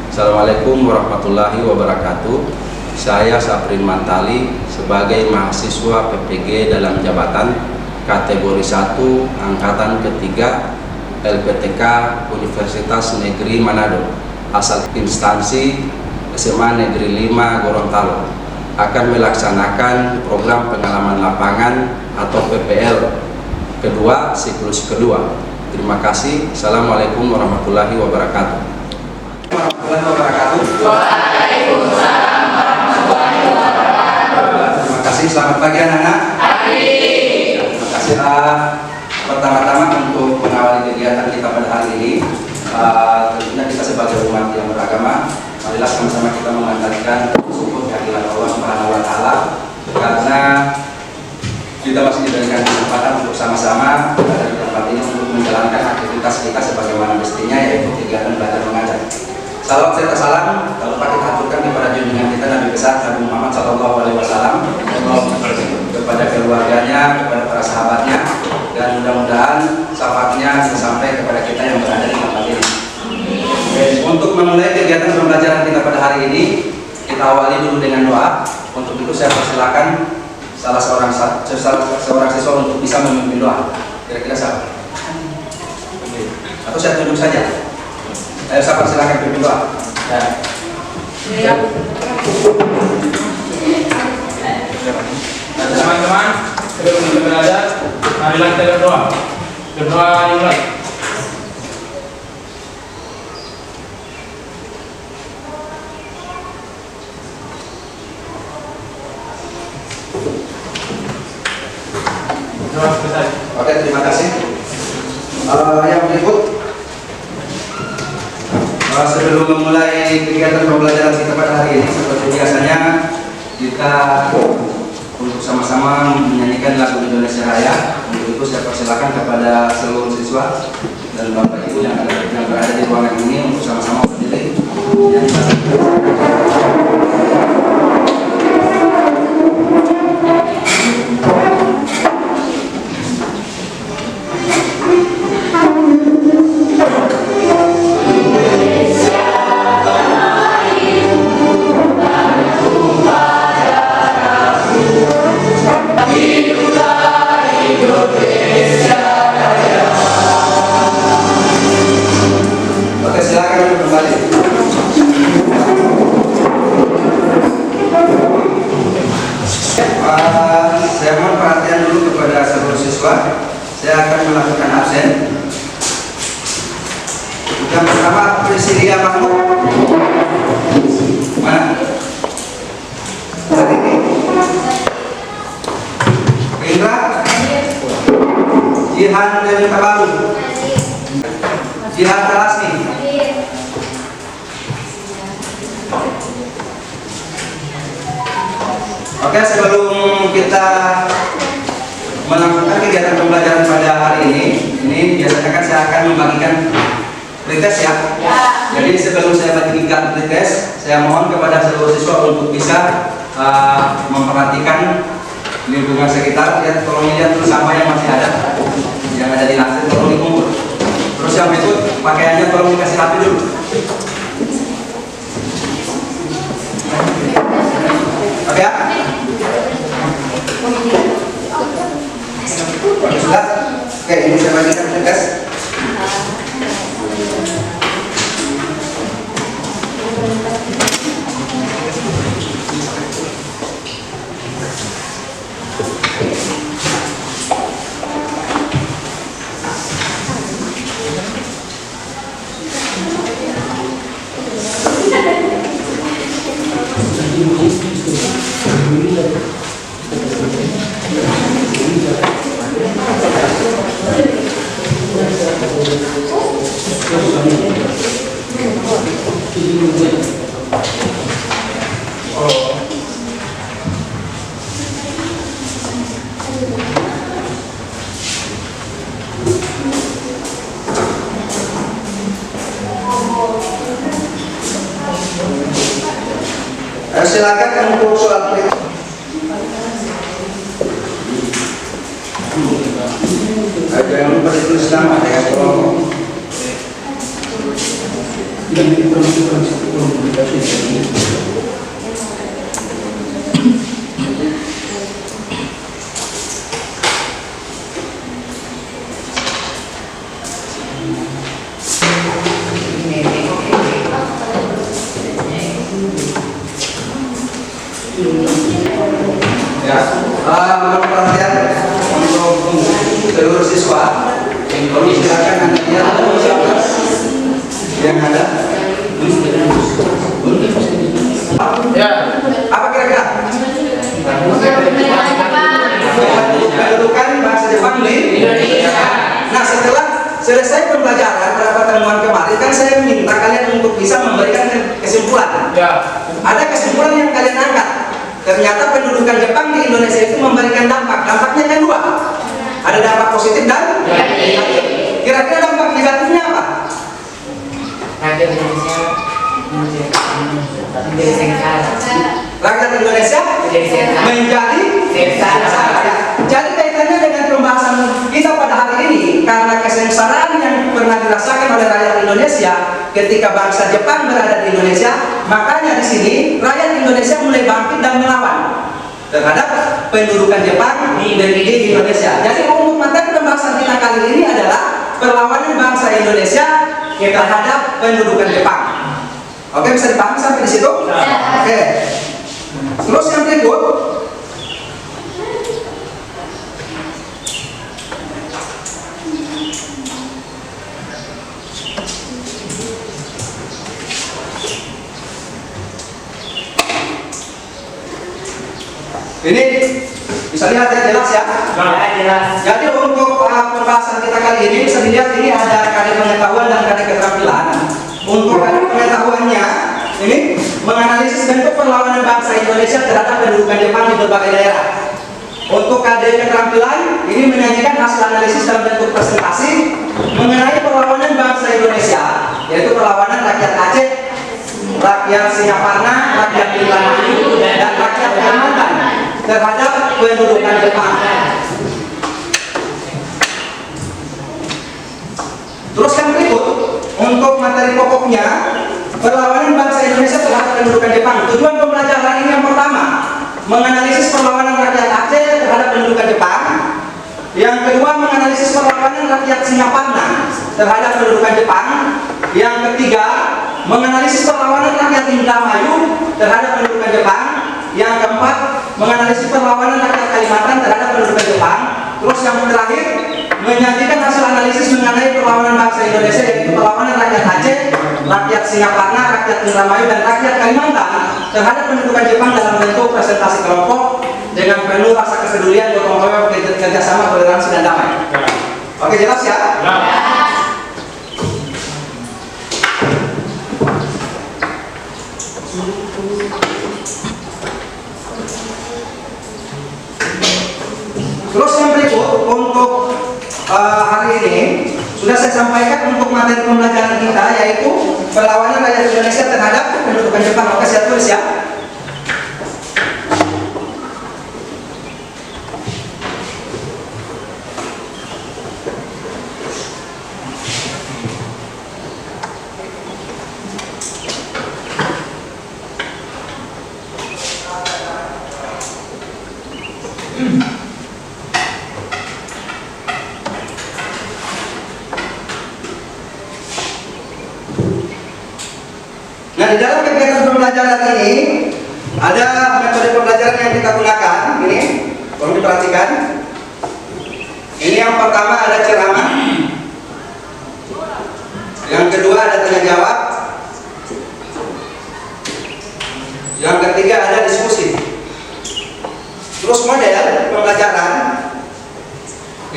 Assalamualaikum warahmatullahi wabarakatuh. Saya Saprin Mantali sebagai mahasiswa PPG dalam jabatan kategori 1 angkatan ketiga LPTK Universitas Negeri Manado asal instansi SMA Negeri 5 Gorontalo akan melaksanakan program pengalaman lapangan atau PPL kedua siklus kedua. Terima kasih. Assalamualaikum warahmatullahi wabarakatuh. Warahmatullahi wabarakatuh. Waalaikumsalam warahmatullahi wabarakatuh. Terima kasih. Selamat pagi anak-anak. Pagi. Terima kasih. Pertama-tama untuk mengawali kegiatan kita pada hari ini, tentunya kita sebagai umat yang beragama, marilah sama-sama kita mengantarkan syukur kehadiran Allah Subhanahu Wa Taala karena kita masih diberikan kesempatan untuk sama-sama berada di tempat ini untuk menjalankan aktivitas kita sebagaimana mestinya, yaitu kegiatan belajar mengajar. Salam serta salam lalu kita aturkan kepada junjungan kita Nabi besar Nabi Muhammad SAW, kepada keluarganya, kepada para sahabatnya, dan mudah-mudahan syafaatnya bisa sampai kepada kita yang berada di tempat ini. Untuk memulai kegiatan pembelajaran kita pada hari ini, kita awali dulu dengan doa. Untuk itu saya persilakan salah seorang siswa untuk bisa memimpin doa. Kira-kira siapa? Atau saya tunjuk saja? Ayo saya persilakan pimpin doa. Ya. Teman-teman, sebelum kita belajar, marilah kita berdoa. Berdoa dimulai. Oke, terima kasih. Yang berikut, sebelum memulai kegiatan pembelajaran kita pada hari ini, seperti biasanya kita untuk sama-sama menyanyikan lagu Indonesia Raya. Untuk itu saya persilakan kepada seluruh siswa dan bapak ibu yang berada di ruangan ini untuk sama-sama berdiri. Saya akan melakukan absen. Yang pertama, Presilia Mahmud. Mana? Tadi ini. Indra. Jihan dari Tabaru. Jihan Talasmi. Oke, sebelum kita melakukan kegiatan pembelajaran pada hari ini biasanya kan saya akan membagikan pretest ya. Jadi sebelum saya bagikan pretest, saya mohon kepada seluruh siswa untuk bisa memperhatikan lingkungan sekitar. Ya, tolong lihat dulu sampah yang masih ada, yang ada di lantai, tolong dikumpul. Terus yang berikut, pakaiannya tolong dikasih rapi dulu. Oke ya? Sudah? Oke, ini saya bagikan tugas. Silakan untuk soal Jangan lupa ditulis nama ya, tolong. Ya, mohon perhatian untuk seluruh siswa. Kami silakan anda lihat siapa yang ada. Ya. Apa kira-kira? Kedudukan bahasa Jepang di Indonesia. Nah, setelah selesai pembelajaran pada pertemuan kemarin, kan saya minta kalian untuk bisa memberikan kesimpulan. Ya. Ada kesimpulan yang kalian angkat. Ternyata pendudukan Jepang di Indonesia itu memberikan dampak. Dampaknya kan dua. Ada dampak positif dan negatif. Kira-kira dampak negatifnya apa? Rakyat Indonesia menjadi sengsara. Rakyat Indonesia menjadi sengsara. Jadi kaitannya dengan pembahasan kita pada hari ini, karena kesengsaraan yang pernah dirasakan oleh rakyat Indonesia ketika bangsa Jepang berada di Indonesia, makanya di sini rakyat Indonesia mulai bangkit dan melawan terhadap pendudukan Jepang di Indonesia. Jadi untuk materi pembahasan kita kali ini adalah perlawanan bangsa Indonesia terhadap pendudukan Jepang. Oke, bisa dipahami sampai di situ? Oke. Terus yang berikut, ini bisa lihat ya, jelas ya? Jelas. Jadi untuk pembahasan kita kali ini bisa dilihat ini ada kadar pengetahuan dan kadar keterampilan. Untuk kadar pengetahuannya ini menganalisis bentuk perlawanan bangsa Indonesia terhadap pendudukan Jepang di berbagai daerah. Untuk kadar keterampilan ini menyajikan hasil analisis dalam bentuk presentasi mengenai perlawanan bangsa Indonesia, yaitu perlawanan rakyat Aceh, rakyat Singaparna, rakyat Indramayu, dan rakyat Kalimantan terhadap pendudukan Jepang. Terus yang berikut, untuk materi pokoknya perlawanan bangsa Indonesia terhadap pendudukan Jepang. Tujuan pembelajaran ini yang pertama, menganalisis perlawanan rakyat Aceh terhadap pendudukan Jepang. Yang kedua, menganalisis perlawanan rakyat Singaparna terhadap pendudukan Jepang. Yang ketiga, menganalisis perlawanan rakyat Indramayu terhadap pendudukan Jepang. Yang keempat, menganalisis perlawanan rakyat Kalimantan terhadap pendudukan Jepang. Terus yang terakhir, menyajikan hasil analisis mengenai perlawanan bangsa Indonesia, yaitu perlawanan rakyat Aceh, rakyat Singaparna, rakyat Indramayu, dan rakyat Kalimantan terhadap pendudukan Jepang dalam bentuk presentasi kelompok dengan penuh rasa kepedulian, gotong royong, kerjasama, toleransi, dan damai. Oke, jelas ya? Terus yang berikut untuk hari ini sudah saya sampaikan untuk materi pembelajaran kita, yaitu perlawanan rakyat Indonesia terhadap pendudukan Jepang. Oke, saya tulis ya. Nah, di dalam kegiatan pembelajaran ini ada metode pembelajaran yang kita gunakan. Ini, tolong diperhatikan. Ini yang pertama ada ceramah. Yang kedua ada tanya jawab. Yang ketiga ada diskusi. Terus model pembelajaran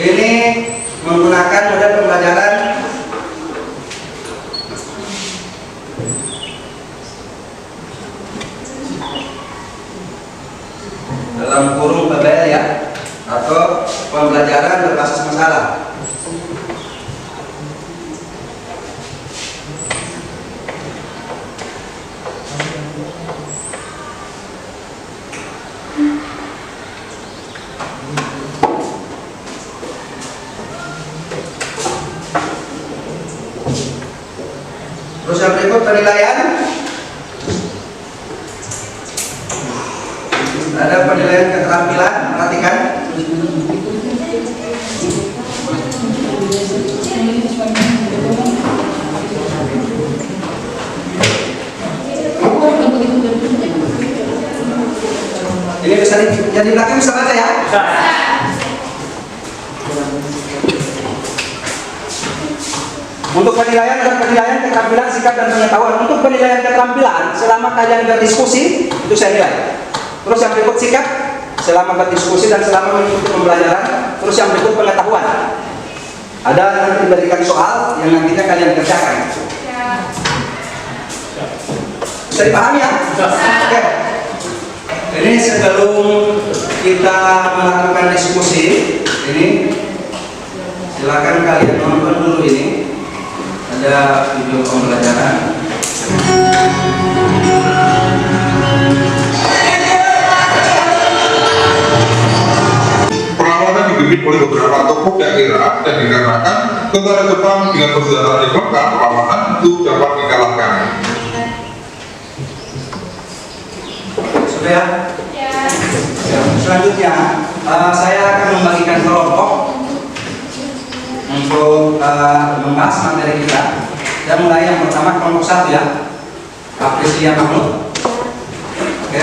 ini menggunakan model pembelajaran dalam kurung PBL ya, atau pembelajaran berbasis masalah. berikut penilaian. Ada penilaian keterampilan, perhatikan. Ini bisa di belakang bisa baca ya? Untuk penilaian dan penilaian keterampilan sikap dan pengetahuan. Untuk penilaian keterampilan selama kalian berdiskusi itu saya nilai. Terus yang berikut sikap selama berdiskusi dan selama mengikuti pembelajaran. Terus yang berikut pengetahuan. Ada nanti diberikan soal yang nantinya kalian kerjakan. Bisa dipahami ya? Oke. Ini sebelum kita melakukan diskusi, ini silakan kalian nonton dulu ini. Ada video pembelajaran. Perlawanan dipimpin oleh beberapa tokoh daerah dan dikarenakan tentara Jepang dengan persenjataan yang lengkap, perlawanan itu dapat dikalahkan. Sudah ya? Ya. Selanjutnya saya akan membagikan kelompok untuk membahas materi kita. Dan mulai yang pertama kelompok 1 ya. Aprisia Mahmud, oke.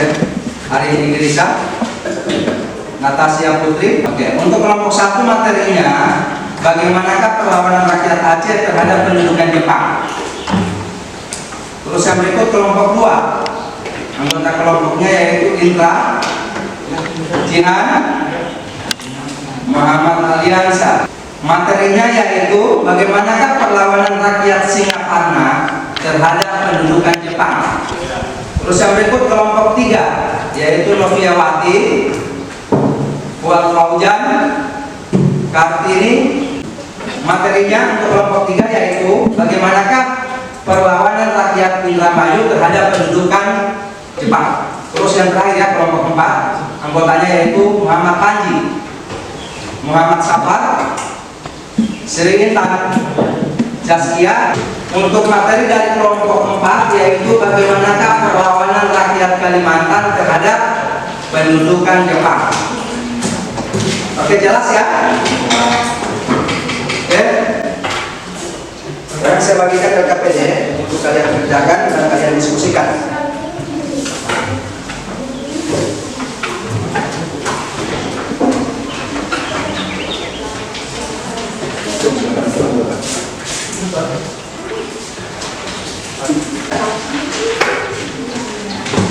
Ari Ingrisa, Natasha Putri. Oke. Untuk kelompok 1 materinya bagaimanakah perlawanan rakyat Aceh terhadap pendudukan Jepang. Terus yang berikut kelompok 2. Anggota kelompoknya yaitu Indra, Jihan, Muhammad Aliansa. Materinya yaitu bagaimanakah perlawanan rakyat Singaparna terhadap pendudukan Jepang. Terus yang berikut kelompok 3 yaitu Noviawati, Fuad Faujan, Kartini. Materinya untuk kelompok 3 yaitu bagaimanakah perlawanan rakyat Indramayu terhadap pendudukan Jepang. Terus yang terakhir ya kelompok 4 anggotanya yaitu Muhammad Panji, Muhammad Safar, Sri Intan, Zaskia. Untuk materi dari kelompok 4 yaitu bagaimanakah perlawanan rakyat Kalimantan terhadap pendudukan Jepang. Oke, jelas ya? Oke. Sekarang saya bagikan LKPD untuk kalian kerjakan dan kalian diskusikan.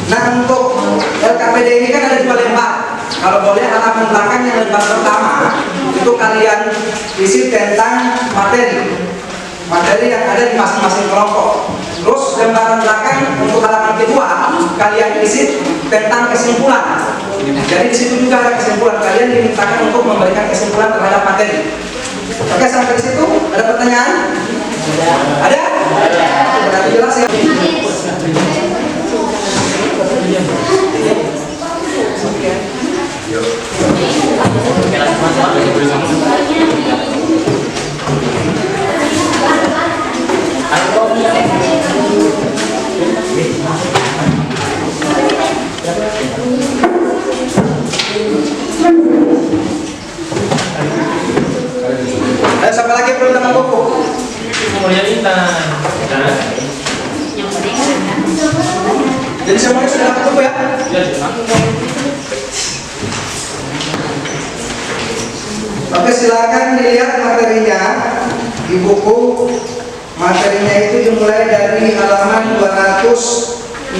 Nah, untuk LKPD ini kan ada 2 lembar. Kalau boleh halaman belakang yang lembar pertama itu kalian isi tentang materi yang ada di masing-masing kelompok. Terus lembaran belakang untuk halaman kedua kalian isi tentang kesimpulan. Jadi di situ juga ada kesimpulan. Kalian dimintakan untuk memberikan kesimpulan terhadap materi. Oke, sampai di situ ada pertanyaan? Ada? Berarti jelas ya. Ayo, siapa lagi yang belum dapat buku? Kemudian Intan. Jadi semuanya sudah dapat buku ya? Ya, Cuma. Oke, silakan dilihat materinya di buku. Materinya itu dimulai dari halaman 266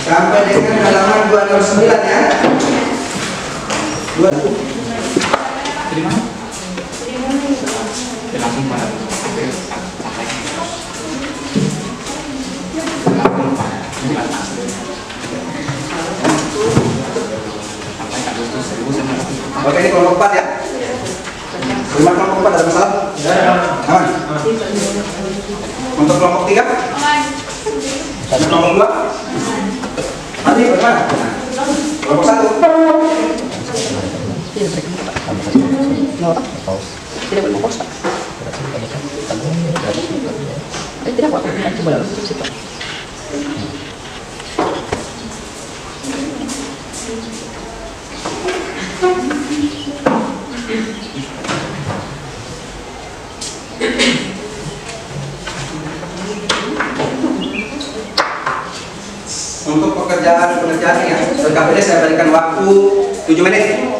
sampai dengan halaman 269 ya. Terima. Langsung pada. Oke, ini kelompok 4 ya. Terima kelompok 4 ada masalah? Aman. Untuk kelompok 3? Dan kelompok 2? Nanti bagaimana? Kelompok 1? Tidak bermakosa. tidak apa coba situ. Untuk pengerjaannya, KPD saya berikan waktu 7 menit.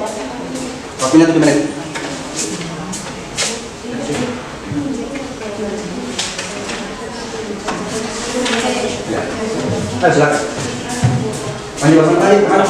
Waktunya 7 menit. Ya. Ayo silakan. Maju pasang tadi, kemana?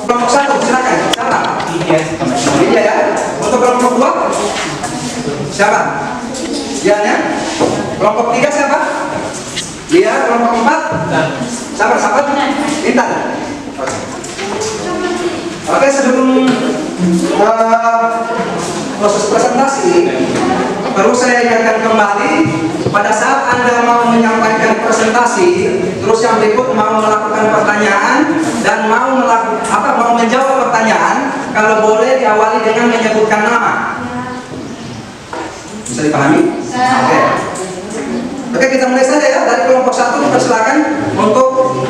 Kelompok 1, silakan. Siapa? Iya ya. Untuk kelompok 2, siapa? Dianya. Kelompok 3 siapa? Dia. Kelompok 4, siapa? Intan. Oke, sebelum proses presentasi, perlu saya ingatkan kembali, pada saat Anda mau menyampaikan presentasi, terus yang berikut mau melakukan pertanyaan dan mau menjawab pertanyaan, kalau boleh diawali dengan menyebutkan nama. Bisa dipahami? Oke, kita mulai saja ya. Dari kelompok 1 dipersilakan untuk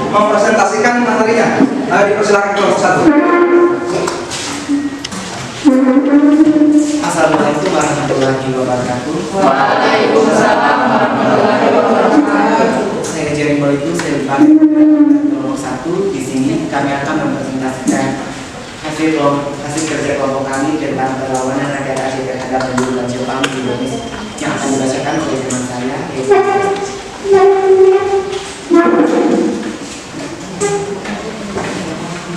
mempresentasikan materinya. Dipersilakan kelompok 1. Assalamualaikum warahmatullahi wabarakatuh. Waalaikumsalam warahmatullahi wabarakatuh. Saya Jerry Boyku, saya dipanggil kelompok 1. Di sini kami akan mempresentasikan hasil kerja kelompok kami tentang perlawanan rakyat Aceh terhadap pendudukan Jepang di Indonesia yang akan dibacakan oleh teman saya.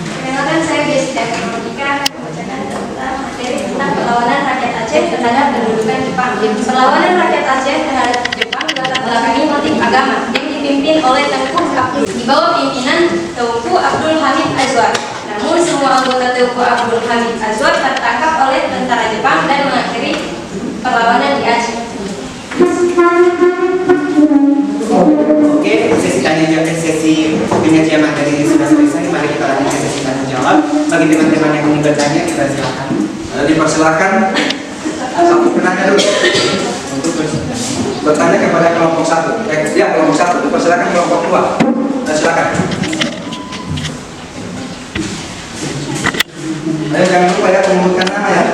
Perkenalkan, saya Jessica Ekonomika akan membacakan tentang materi tentang perlawanan rakyat Aceh terhadap pendudukan Jepang. Perlawanan rakyat Aceh terhadap Jepang dilatar belakangi motif agama yang dipimpin oleh Tengku Abdul di bawah pimpinan Tengku Abdul Hamid Azwar. Namun semua anggota Tengku Abdul Hamid Azwar tertangkap oleh tentara Jepang dan mengakhiri perlawanan di Aceh. Oke, sesi penyajian materi sudah selesai. Mari kita lanjut ke sesi tanya jawab. Bagi teman-teman yang ingin bertanya, kita silakan. Dipersilakan satu penanya dulu untuk bertanya kepada kelompok 1. Ya, kelompok 1. Dipersilakan kelompok 2. Silakan. Ayo, jangan lupa ya menyebutkan nama ya.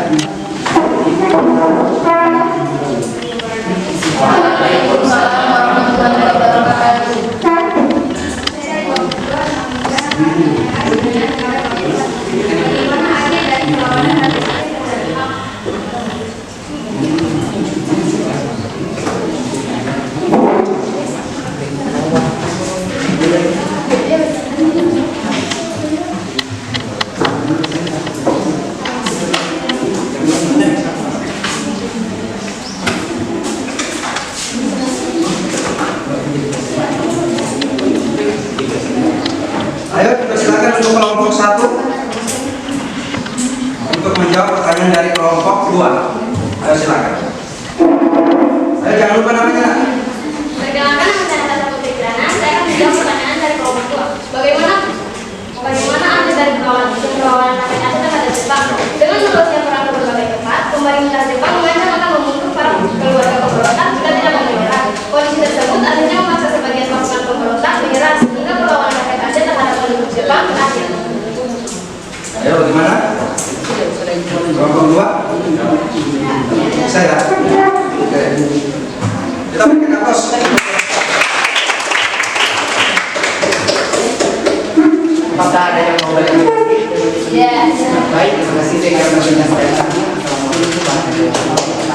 Waalaikumsalam warahmatullahi wabarakatuh. Ayo, dipersilakan untuk kelompok 1 untuk menjawab pertanyaan dari kelompok 2. Ayo silakan. Ayo, jangan lupa namanya. Perkenalkan, nama saya Natasha Putri Kirana. Saya akan menjawab pertanyaan dari kelompok 2. Bagaimana arti dari perlawanan rakyat Aceh terhadap Jepang? Dengan meluasnya perang ke berbagai tempat, pemerintah Jepang mengancam akan membunuh para keluarga pemberontak jika tidak mau menyerah. Kondisi tersebut akhirnya memaksa sebagian pasukan pemberontak menyerah sehingga perlawanan rakyat Aceh terhadap penduduk Jepang berakhir. Ayo, bagaimana? Kelompok 2. Saya. Oke. Kita berikan aplaus. Apakah ada yang mau berkomentar? Yes. Baik, terima kasih dengan presentasi kami. Assalamualaikum warahmatullahi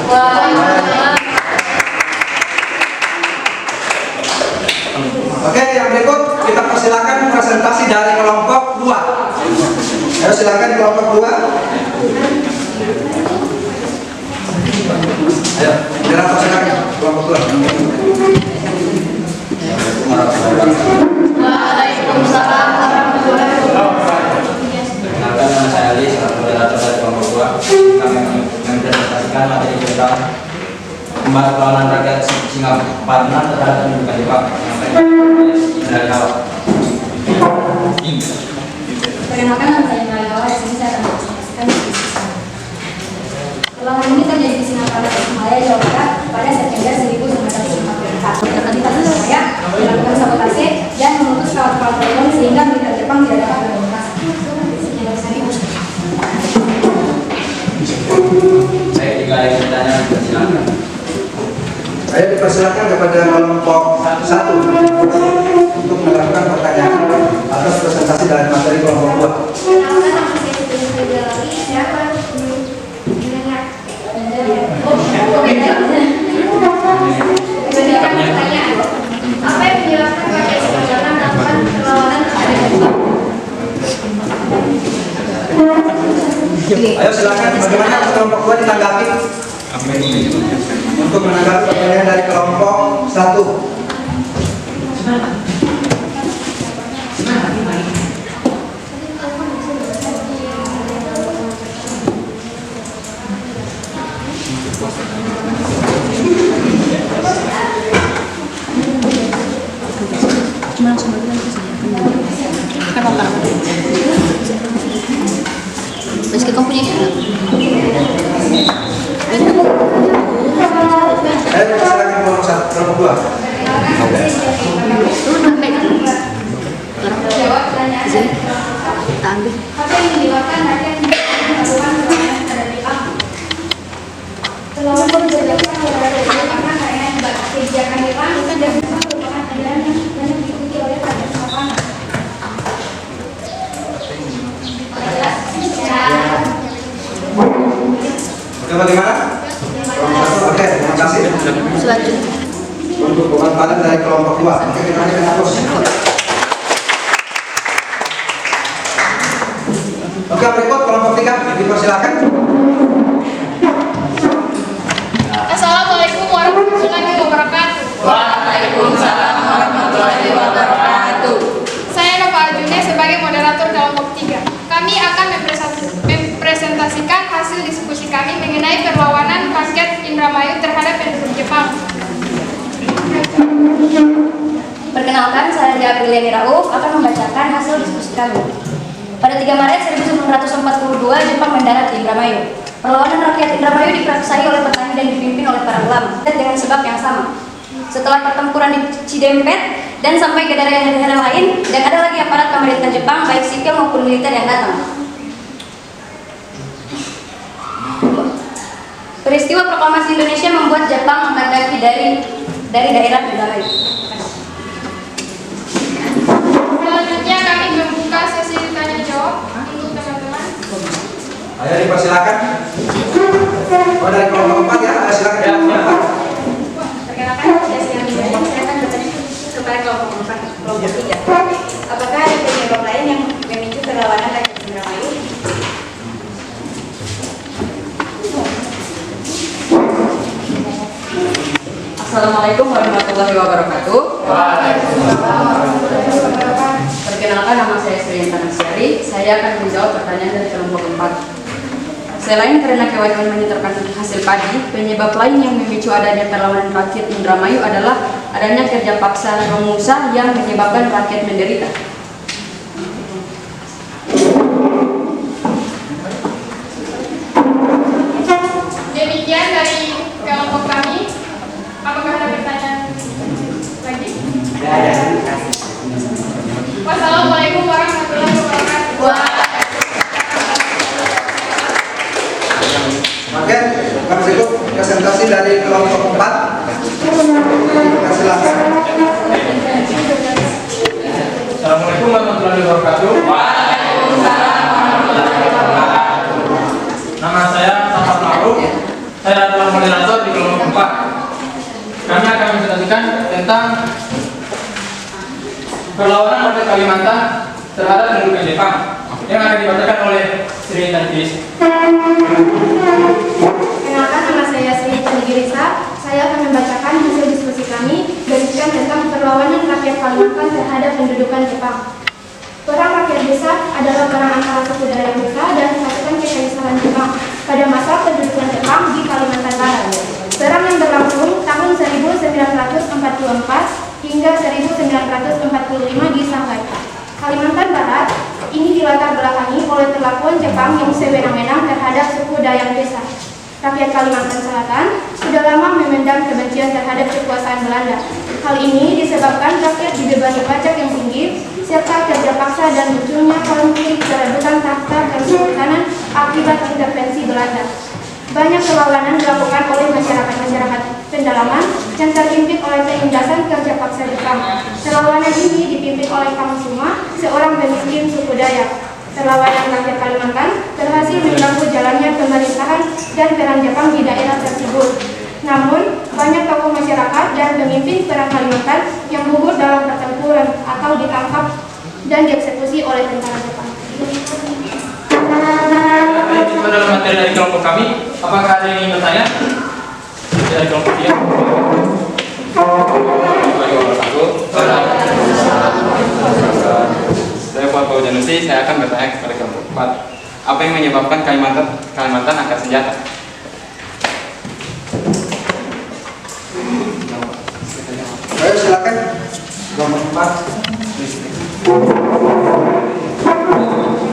wabarakatuh. Oke, yang berikut kita persilakan presentasi dari kelompok 2. Ayo silakan kelompok 2. Ayo, moderator silakan kelompok 2. Waalaikumsalam warahmatullahi wabarakatuh. Perkenalkan, nama saya Ali, selaku moderator dari kelompok 2. Kami mempresentasikan materi tentang kembali perlawanan rakyat Singaparna terhadap pendudukan Jepang dari awal. Perkenalkan, nama saya Malawa. Di sini saya akan mempresentasikan diskusi saya. Perlawanan ini terjadi di Singaparna, Tasikmalaya, Jawa Barat pada September 1944. Aktivitas saya dilakukan sabotase dan memutus kawat-kawat telepon sehingga militer Jepang tidak dapat berkomunikasi. Saya 3 yang bertanya, silakan. Saya dipersilakan kepada kelompok 1 untuk melakukan pertanyaan atas presentasi dari materi kelompok 2. Perkenalkan, nama saya Siti Febrilali. Saya akan mendengarkan pertanyaan. Apa yang menyebabkan rakyat Singaparna melakukan perlawanan terhadap Jepang? Ayo silakan, bagaimana kelompok 2 ditanggapi? Untuk menanggapi pertanyaan dari kelompok 1. Cuma langsung balik lagi ke saya. Kan lokal. Meski kamu punya cara. Ayo silakan kelompok 1, kelompok 2. Jawab pertanyaan dari kelompok 1. Apa yang menyebabkan rakyat melakukan perlawanan terhadap Jepang? Perlawanan bisa dilakukan terhadap Jepang karena kebijakan Jepang dan Jepang merupakan ajaran yang banyak diikuti oleh rakyat Singaparna. Jelas? Ya. Oke, bagaimana? Kelompok 1, oke, terima kasih. Selanjutnya. Untuk pemaparan dari kelompok 2. Oke, kita lanjutkan terus. Oke, berikut kelompok 3, dipersilakan. Assalamualaikum warahmatullahi wabarakatuh. Waalaikumsalam warahmatullahi wabarakatuh. Saya Nova Arjuna sebagai moderator kelompok 3. Kami akan mempresentasikan hasil diskusi kami mengenai perlawanan rakyat Indramayu terhadap penduduk Jepang. Perkenalkan, saya Ria Apriliani Rauf akan membacakan hasil diskusi kami. Pada 3 Maret 1942, Jepang mendarat di Indramayu. Perlawanan rakyat Indramayu diperaksai oleh petani dan dipimpin oleh para ulama dengan sebab yang sama. Setelah pertempuran di Cidempet dan sampai ke daerah-daerah lain, dan ada lagi aparat pemerintah Jepang baik sipil maupun militer yang datang. Peristiwa proklamasi Indonesia membuat Jepang angkat kaki dari daerah Indramayu. Selanjutnya kami membuka sesi tanya jawab untuk teman-teman. Ayo dipersilakan. Oh, dari kelompok 4 ya, ayo silakan. Perkenalkan, saya Siami Bayu. Saya akan bertanya kepada kelompok 4, kelompok 3. Apakah ada penyebab lain yang memicu perlawanan rakyat Indramayu? Assalamualaikum warahmatullahi wabarakatuh. Perkenalkan, nama saya Sri Tanasiari. Saya akan menjawab pertanyaan dari kelompok 4. Selain karena kewajiban menyetorkan hasil padi, penyebab lain yang memicu adanya perlawanan rakyat Indramayu adalah adanya kerja paksa pengusaha yang menyebabkan rakyat menderita. Demikian dari kelompok kami. Apakah ada pertanyaan lagi? Wassalamualaikum warahmatullahi wabarakatuh. Oke, kami berikut presentasi dari kelompok 4. Silakan. Assalamualaikum warahmatullahi wabarakatuh. Nama saya Safar Ma'ruf. Saya adalah moderator di kelompok 4. Kami akan menjelaskan tentang perlawanan Partai Kalimantan terhadap pendudukan Jepang yang akan dibacakan oleh Sri Tantis. Kenalkan, nama saya Sri Tanigirisa. Saya akan membacakan hasil diskusi kami berisikan tentang perlawanan rakyat Kalimantan terhadap pendudukan Jepang. Perang rakyat desa adalah perang antara suku daerah desa dan pasukan kekaisaran Jepang pada masa pendudukan Jepang di Kalimantan Barat. Perang yang berlangsung tahun 1944 hingga 1945 di Shanghai. Kalimantan Barat ini dilatar belakangi oleh perlakuan Jepang yang sewenang-wenang terhadap suku Dayak desa. Rakyat Kalimantan Selatan sudah lama memendam kebencian terhadap kekuasaan Belanda. Hal ini disebabkan rakyat dibebani pajak yang tinggi, serta kerja paksa dan munculnya konflik perebutan tahta dan kesultanan akibat intervensi Belanda. Banyak perlawanan dilakukan oleh masyarakat pendalaman yang terpimpin oleh penindasan kerja paksa Jepang. Perlawanan ini dipimpin oleh Kang Suma, seorang pemiskin suku Dayak. Perlawanan rakyat Kalimantan berhasil mengganggu jalannya pemerintahan dan peran Jepang di daerah tersebut. Namun, banyak tokoh masyarakat dan pemimpin perang Kalimantan yang gugur dalam pertempuran atau ditangkap dan dieksekusi oleh tentara Jepang. Itu adalah materi dari kelompok kami. Apakah ada yang ingin bertanya dari kelompok 3? Saya Pak Janusi, saya akan bertanya kepada kelompok 4. Apa yang menyebabkan Kalimantan angkat senjata? Ayo silakan kelompok 4.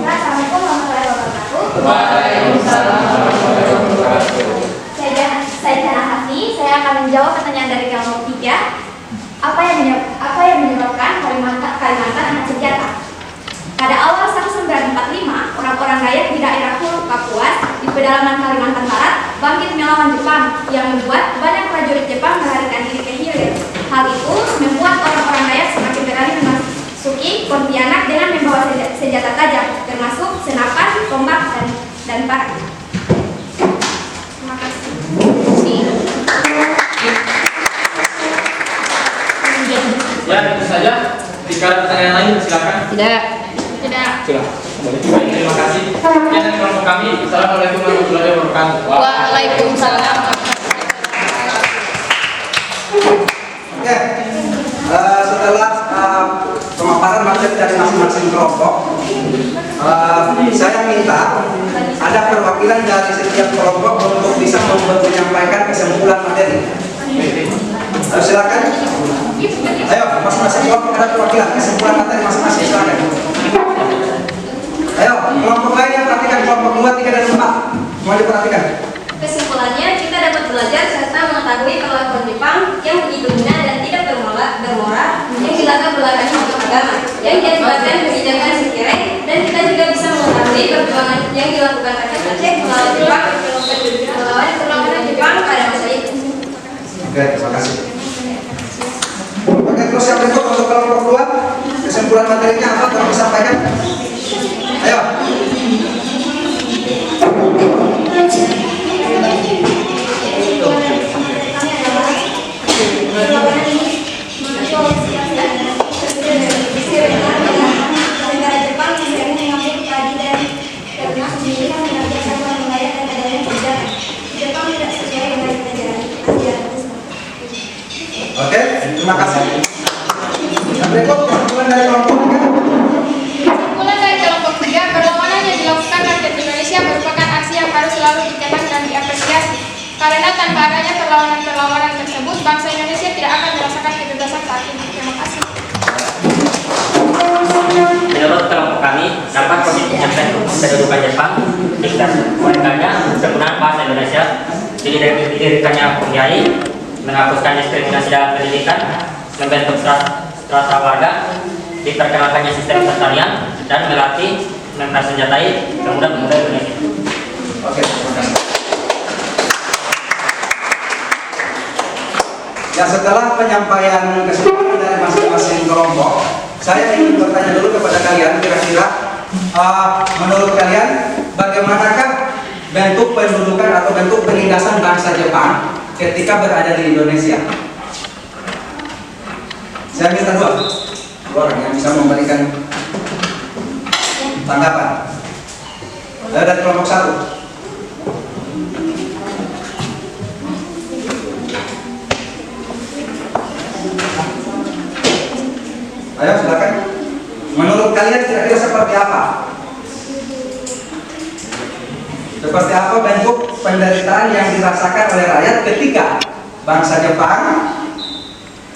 Assalamualaikum warahmatullahi wabarakatuh. Waalaikumsalam warahmatullahi wabarakatuh. Saya Jana Hafi. Saya akan menjawab pertanyaan dari kelompok 3. Apa yang menyebabkan Kalimantan angkat senjata? Pada awal 1945, orang-orang Dayak di daerah Hulu Kapuas di pedalaman Kalimantan Barat bangkit melawan Jepang yang membuat banyak prajurit Jepang melarikan diri ke hilir. Hal itu membuat orang-orang Dayak semakin berani memasuki Pontianak dengan membawa senjata tajam, termasuk senapan, tombak, dan parang. Terima kasih. Ya, itu saja. Jika ada pertanyaan lain, silakan. Tidak. Sudah. Baik, terima kasih. Ya, dan kelompok kami. Assalamualaikum warahmatullahi wabarakatuh. Waalaikumsalam. Oke, setelah pemaparan materi dari masing-masing kelompok, saya minta ada perwakilan dari setiap kelompok untuk bisa menyampaikan kesimpulan materi. Silakan. Ayo, masing-masing kelompok ada perwakilan kesimpulan materi masing-masing, silakan. Ayo, kelompok lain yang perhatikan, kelompok 2, 3, dan 4. Mau diperhatikan. Kesimpulannya, kita dapat belajar serta mengetahui perlakuan Jepang yang begitu hina dan tidak bermoral yang dilatar belakangi untuk agama, yang diakibatkan kebijakan Sekireng, dan kita juga bisa mengetahui perjuangan yang dilakukan rakyat Aceh melawan Jepang, melawan perlawanan Jepang pada masa itu. Oke, terima kasih. Oke, terus yang berikut untuk kelompok 2, kesimpulan materinya apa? Tolong disampaikan. Ayo. Oke, terima kasih. Yang berikut kesimpulan dari kelompok 3. Kesimpulan dari kelompok 3, perlawanan yang dilakukan rakyat Indonesia merupakan aksi yang harus selalu dicatat dan diapresiasi. Karena tanpa adanya perlawanan-perlawanan tersebut, bangsa Indonesia tidak akan merasakan kebebasan saat ini. Terima kasih. Menurut kelompok kami, dampak positifnya kedudukan Jepang dikatakannya penggunaan bahasa Indonesia, didirikannya Pembiayai, menghapuskan diskriminasi dalam pendidikan, membentuk strata warga, diperkenalkannya sistem pertanian, dan melatih mempersenjatai pemuda-pemuda Indonesia. Oke, terima kasih. Ya, setelah penyampaian kesimpulan dari masing-masing kelompok, saya ingin bertanya dulu kepada kalian. menurut kalian bagaimanakah bentuk pendudukan atau bentuk penindasan bangsa Jepang ketika berada di Indonesia? Saya minta dua orang yang bisa memberikan tanggapan. Dari kelompok 1. Ayo silakan. Menurut kalian kira-kira seperti apa? Seperti apa bentuk penderitaan yang dirasakan oleh rakyat ketika bangsa Jepang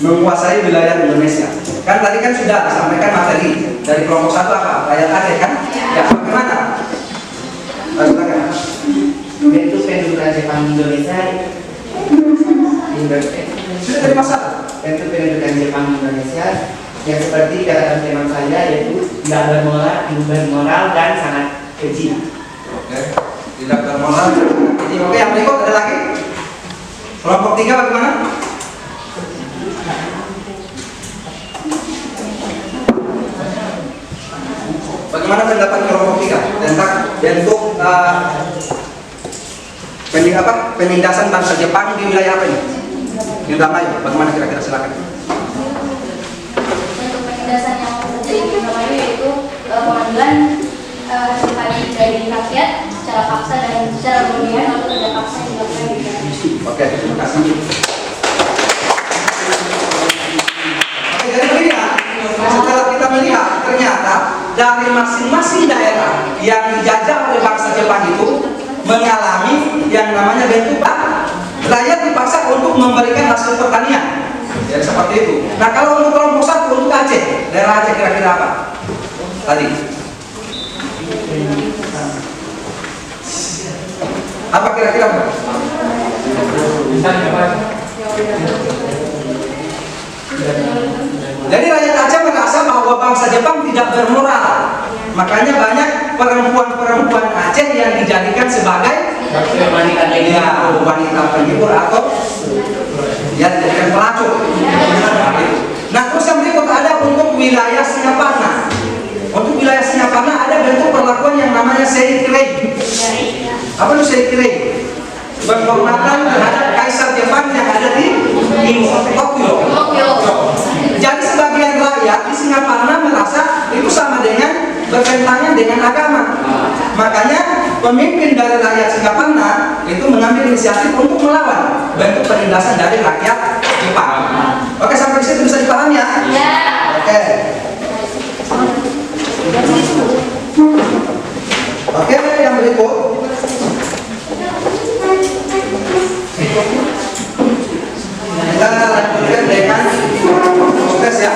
menguasai wilayah Indonesia? Kan tadi kan sudah disampaikan materi dari kelompok 1 apa? Rakyat Aceh kan? Ya, bagaimana? Silakan. Bentuk pendudukan Jepang di Indonesia. Sudah dari masa. Bentuk pendudukan Jepang di Indonesia yang seperti katakan teman saya, yaitu tidak bermoral dan sangat keji. Oke, tidak bermoral dan sangat keji. Oke, yang berikut ada lagi. Kelompok 3 bagaimana? Bagaimana pendapat kelompok 3 tentang bentuk penindasan bangsa Jepang di wilayah apa ini? Di Indramayu, bagaimana kira-kira, silakan. Bentuk penindasan yang terjadi di Indramayu yaitu pengambilan hasil padi dari rakyat secara paksa dan secara berlebihan atau tidak paksa yang dilakukan di Indramayu. Oke, terima kasih. Oke, jadi begini ya, setelah kita melihat ternyata dari masing-masing daerah yang dijajah oleh bangsa Jepang itu mengalami yang namanya bentuk rakyat dipaksa untuk memberikan hasil pertanian. Ya, seperti itu. Nah, kalau untuk kelompok 1 untuk Aceh, daerah Aceh kira-kira apa? Tadi. Apa kira-kira? Jadi rakyat Aceh merasa bahwa bangsa Jepang tidak bermoral. Makanya banyak perempuan-perempuan Aceh yang dijadikan sebagai wanita penghibur atau ya dijadikan pelacur. Nah, terus yang berikut ada untuk wilayah Singaparna. Untuk wilayah Singaparna ada bentuk perlakuan yang namanya seikirei. Apa itu seikirei? Penghormatan terhadap kaisar Jepang yang ada di Tokyo. Jadi sebagian rakyat di Singaparna merasa itu sama dengan bertentangan dengan agama. Makanya pemimpin dari rakyat Singaparna itu mengambil inisiatif untuk melawan bentuk penindasan dari rakyat Jepang. Oke, sampai di situ bisa dipahami ya? Ya. Oke. Oke, yang berikut. Kita lanjutkan dengan proses ya.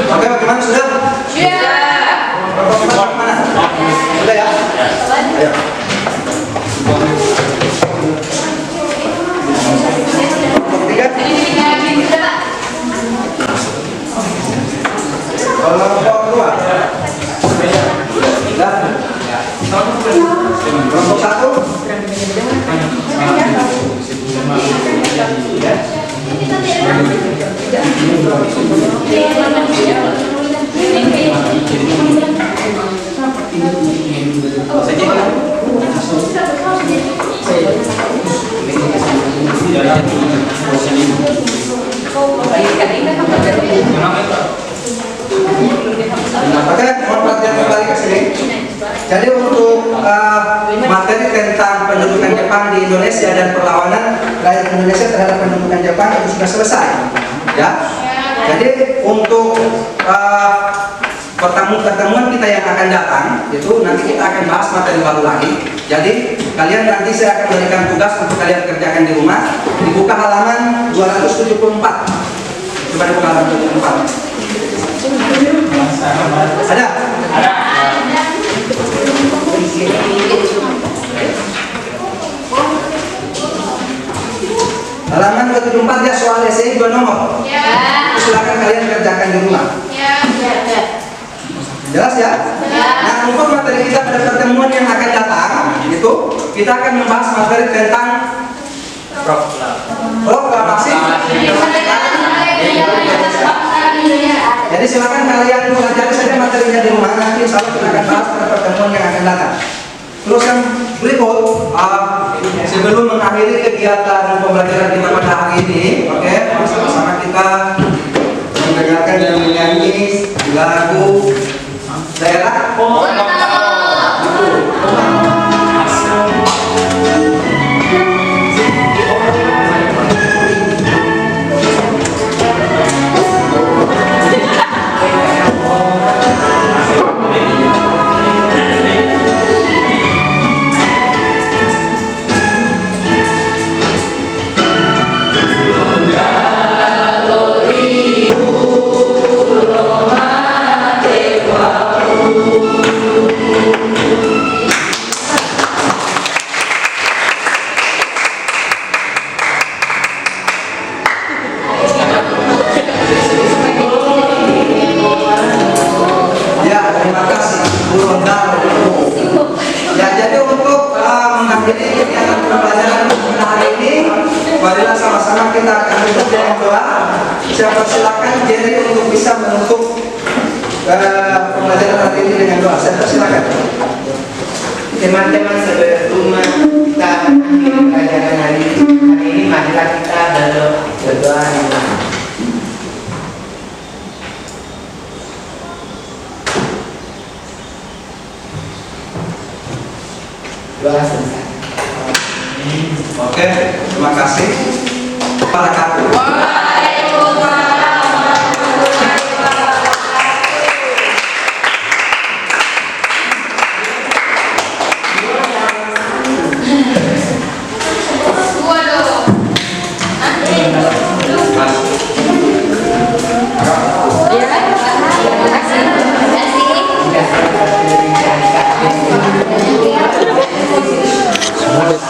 Oke, bagaimana sudah? Ya. Bagaimana? Sudah ya? Ayo. Kelompok 2. Kelompok 1. Oke, mohon perhatian kembali ke sini. Jadi untuk materi tentang pendudukan Jepang di Indonesia dan perlawanan rakyat Indonesia terhadap pendudukan Jepang itu sudah selesai, ya. Jadi untuk pertemuan kita yang akan datang itu nanti kita akan bahas materi baru lagi. Jadi kalian nanti saya akan berikan tugas untuk kalian kerjakan di rumah. Dibuka halaman 274. Coba dibuka halaman 274. Ada? Ada. Halaman 274 ya, soal esai 2 nomor. Ya. Silakan kalian kerjakan di rumah. Ya. Jelas ya? Nah, untuk materi kita pada pertemuan yang akan datang itu kita akan membahas materi tentang proklamasi. Jadi silakan kalian pelajari saja materinya di rumah. Nanti insya Allah kita akan bahas pada pertemuan yang akan datang. Terus yang berikut, sebelum mengakhiri kegiatan pembelajaran kita pada hari ini, oke, sama-sama kita mendengarkan dan menyanyi lagu daerah. Ya, terima kasih Bu Ronda. Ya, jadi untuk mengakhiri kegiatan pembelajaran pada hari ini, marilah sama-sama kita akan tutup dengan doa. Saya persilakan Jerry untuk bisa menutup pembelajaran hari ini dengan doa. Saya persilakan. Teman-teman saudara rumah, kita akhiri pelajaran hari ini. Marilah kita berdoa. Doa selesai. Oke, terima kasih. Wabarakatuh. Waduh.